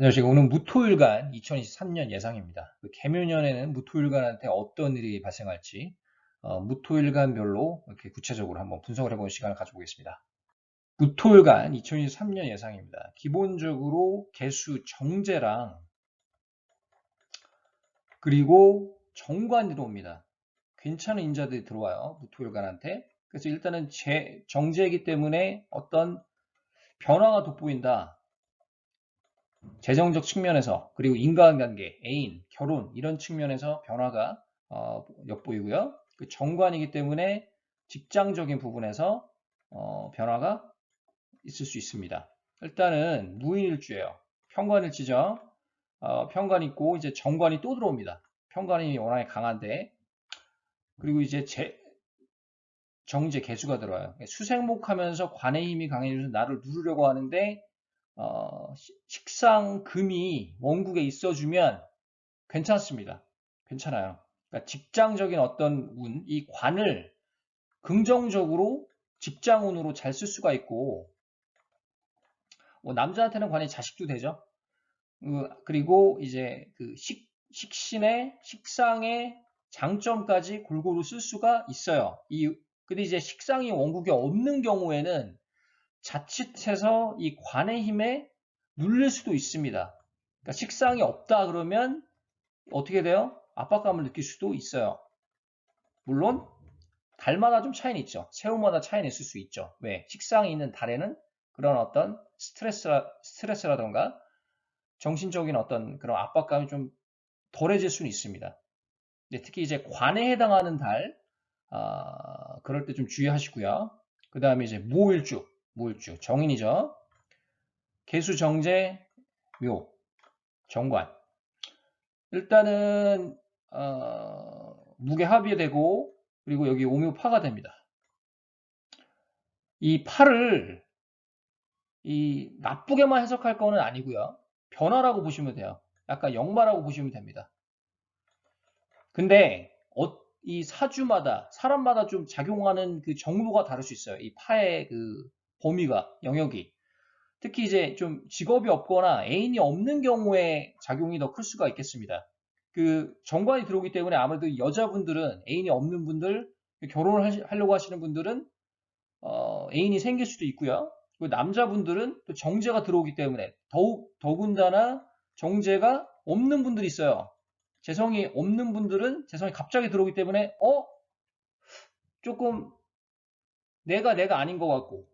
안녕하세요. 오늘 무토일간 2023년 예상입니다. 개묘년에는 무토일간한테 어떤 일이 발생할지 무토일간별로 이렇게 구체적으로 한번 분석을 해보는 시간을 가져보겠습니다. 무토일간 2023년 예상입니다. 기본적으로 개수 정제랑 그리고 정관이 들어옵니다. 괜찮은 인자들이 들어와요. 무토일간한테. 그래서 일단은 정제이기 때문에 어떤 변화가 돋보인다. 재정적 측면에서 그리고 인간관계, 애인, 결혼 이런 측면에서 변화가 엿보이고요. 그 정관이기 때문에 직장적인 부분에서 변화가 있을 수 있습니다. 일단은 무인일주예요. 편관일지죠. 편관이 있고 이제 정관이 또 들어옵니다. 편관이 워낙에 강한데 그리고 이제 정제 개수가 들어와요. 수생목하면서 관의 힘이 강해져서 나를 누르려고 하는데 식상금이 원국에 있어주면 괜찮습니다. 괜찮아요. 그러니까 직장적인 어떤 운, 이 관을 긍정적으로 직장운으로 잘 쓸 수가 있고, 뭐 남자한테는 관이 자식도 되죠. 그리고 이제 그 식신의 식상의 장점까지 골고루 쓸 수가 있어요. 근데 이제 식상이 원국에 없는 경우에는 자칫해서 이 관의 힘에 눌릴 수도 있습니다. 그러니까 식상이 없다 그러면 어떻게 돼요? 압박감을 느낄 수도 있어요. 물론 달마다 좀 차이는 있죠. 새우마다 차이는 있을 수 있죠. 왜? 식상이 있는 달에는 그런 어떤 스트레스라던가 정신적인 어떤 그런 압박감이 좀 덜해질 수는 있습니다. 특히 이제 관에 해당하는 달, 그럴 때 좀 주의하시고요. 그 다음에 이제 무일주, 정인이죠. 개수 정제 묘 정관. 일단은 무게 합의되고 그리고 여기 오묘파가 됩니다. 이 파를 이 나쁘게만 해석할 거는 아니고요. 변화라고 보시면 돼요. 약간 역마라고 보시면 됩니다. 근데 이 사주마다 사람마다 좀 작용하는 그 정도가 다를 수 있어요. 이 파의 그 범위가 영역이. 특히 이제 좀 직업이 없거나 애인이 없는 경우에 작용이 더 클 수가 있겠습니다. 그 정관이 들어오기 때문에 아무래도 여자분들은 애인이 없는 분들, 결혼을 하려고 하시는 분들은 애인이 생길 수도 있고요. 그리고 남자분들은 또 정제가 들어오기 때문에 더군다나 정제가 없는 분들이 있어요. 재성이 없는 분들은 재성이 갑자기 들어오기 때문에 조금 내가 아닌 것 같고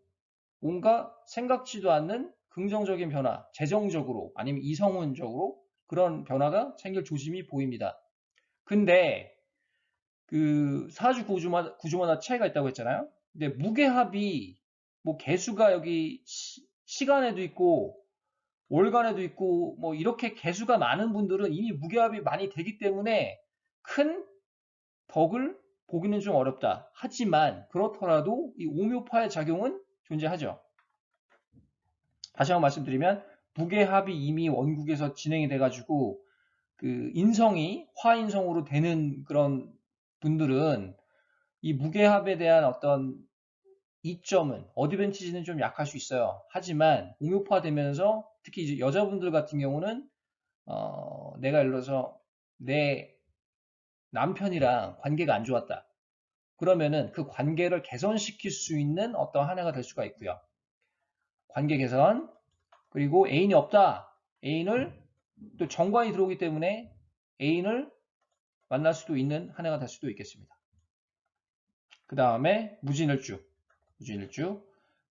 뭔가 생각지도 않는 긍정적인 변화, 재정적으로 아니면 이성운적으로 그런 변화가 생길 조짐이 보입니다. 근데 그 사주 구조마다 차이가 있다고 했잖아요. 근데 무게합이 뭐 개수가 여기 시간에도 있고 월간에도 있고 뭐 이렇게 개수가 많은 분들은 이미 무게합이 많이 되기 때문에 큰 덕을 보기는 좀 어렵다. 하지만 그렇더라도 이 오묘파의 작용은 존재하죠. 다시 한번 말씀드리면 무게합이 이미 원국에서 진행이 돼가지고 그 인성이 화인성으로 되는 그런 분들은 이 무게합에 대한 어떤 이점은 어드밴티지는 좀 약할 수 있어요. 하지만 오묘파 되면서 특히 이제 여자분들 같은 경우는 내가 예를 들어서 내 남편이랑 관계가 안 좋았다. 그러면은 그 관계를 개선시킬 수 있는 어떤 한 해가 될 수가 있고요. 관계 개선, 그리고 애인이 없다. 애인을 또 정관이 들어오기 때문에 애인을 만날 수도 있는 한 해가 될 수도 있겠습니다. 그 다음에 무진일주.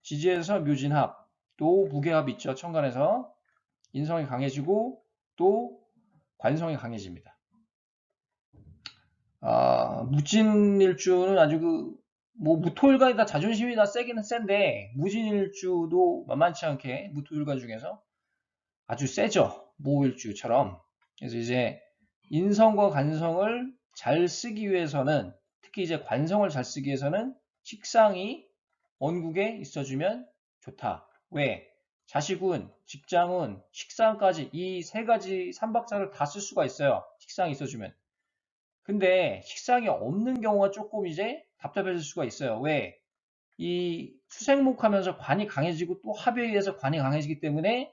지지에서 묘진합, 또 무게합 있죠. 천간에서 인성이 강해지고 또 관성이 강해집니다. 무진일주는 아주 뭐 무토일간이 다 자존심이 다 세기는 센데 무진일주도 만만치 않게 무토일간 중에서 아주 세죠. 무일주처럼. 그래서 이제 인성과 관성을 잘 쓰기 위해서는 특히 이제 관성을 잘 쓰기 위해서는 식상이 원국에 있어주면 좋다. 왜? 자식운, 직장운, 식상까지 이 세 가지 삼박자를 다 쓸 수가 있어요. 식상이 있어주면. 근데 식상이 없는 경우가 조금 이제 답답해질 수가 있어요. 왜? 이 수생목 하면서 관이 강해지고 또 합에 의해서 관이 강해지기 때문에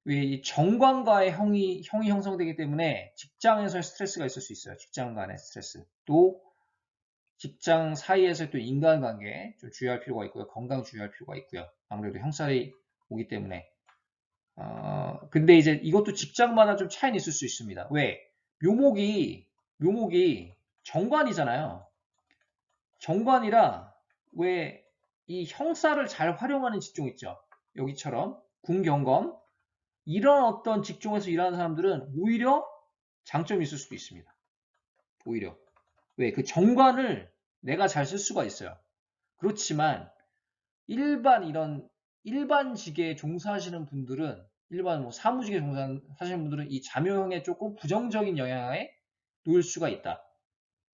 이 정관과의 형이 형성되기 때문에 직장에서의 스트레스가 있을 수 있어요. 직장 간의 스트레스. 또 직장 사이에서 또 인간관계 좀 주의할 필요가 있고요. 건강 주의할 필요가 있고요. 아무래도 형살이 오기 때문에. 근데 이제 이것도 직장마다 좀 차이는 있을 수 있습니다. 왜? 묘목이 정관이잖아요. 정관이라 왜 이 형살을 잘 활용하는 직종 있죠. 여기처럼 군경검 이런 어떤 직종에서 일하는 사람들은 오히려 장점이 있을 수도 있습니다. 오히려. 왜? 그 정관을 내가 잘 쓸 수가 있어요. 그렇지만 일반 직에 종사하시는 분들은 일반 뭐 사무직에 종사하시는 분들은 이 잠요형에 조금 부정적인 영향에 놓일 수가 있다.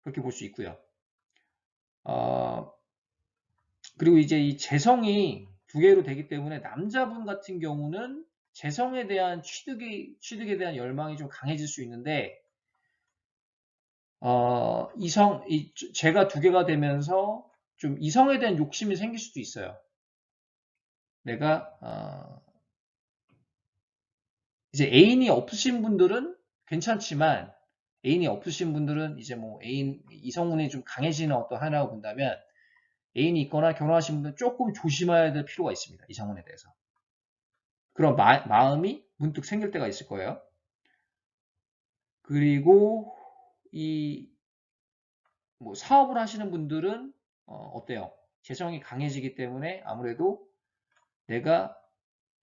그렇게 볼 수 있고요. 그리고 이제 이 재성이 두 개로 되기 때문에 남자분 같은 경우는 재성에 대한 취득에 대한 열망이 좀 강해질 수 있는데 제가 두 개가 되면서 좀 이성에 대한 욕심이 생길 수도 있어요. 내가 이제 애인이 없으신 분들은 괜찮지만 애인이 없으신 분들은 이제 뭐 이성운이 좀 강해지는 어떤 하나라고 본다면 애인이 있거나 결혼하신 분들은 조금 조심해야 될 필요가 있습니다. 이성운에 대해서. 그런 마음이 문득 생길 때가 있을 거예요. 그리고 이 뭐 사업을 하시는 분들은 어때요? 재성이 강해지기 때문에 아무래도 내가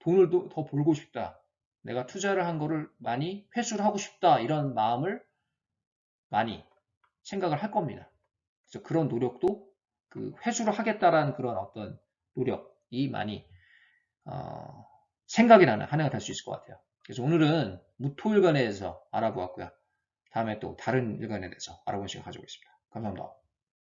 돈을 더 벌고 싶다. 내가 투자를 한 거를 많이 회수를 하고 싶다. 이런 마음을 많이 생각을 할 겁니다. 그래서 그런 노력도 그 회수를 하겠다라는 그런 어떤 노력이 많이 생각이 나는 한 해가 될 수 있을 것 같아요. 그래서 오늘은 무토일간에 대해서 알아보았고요. 다음에 또 다른 일간에 대해서 알아보는 시간 가져오겠습니다. 감사합니다.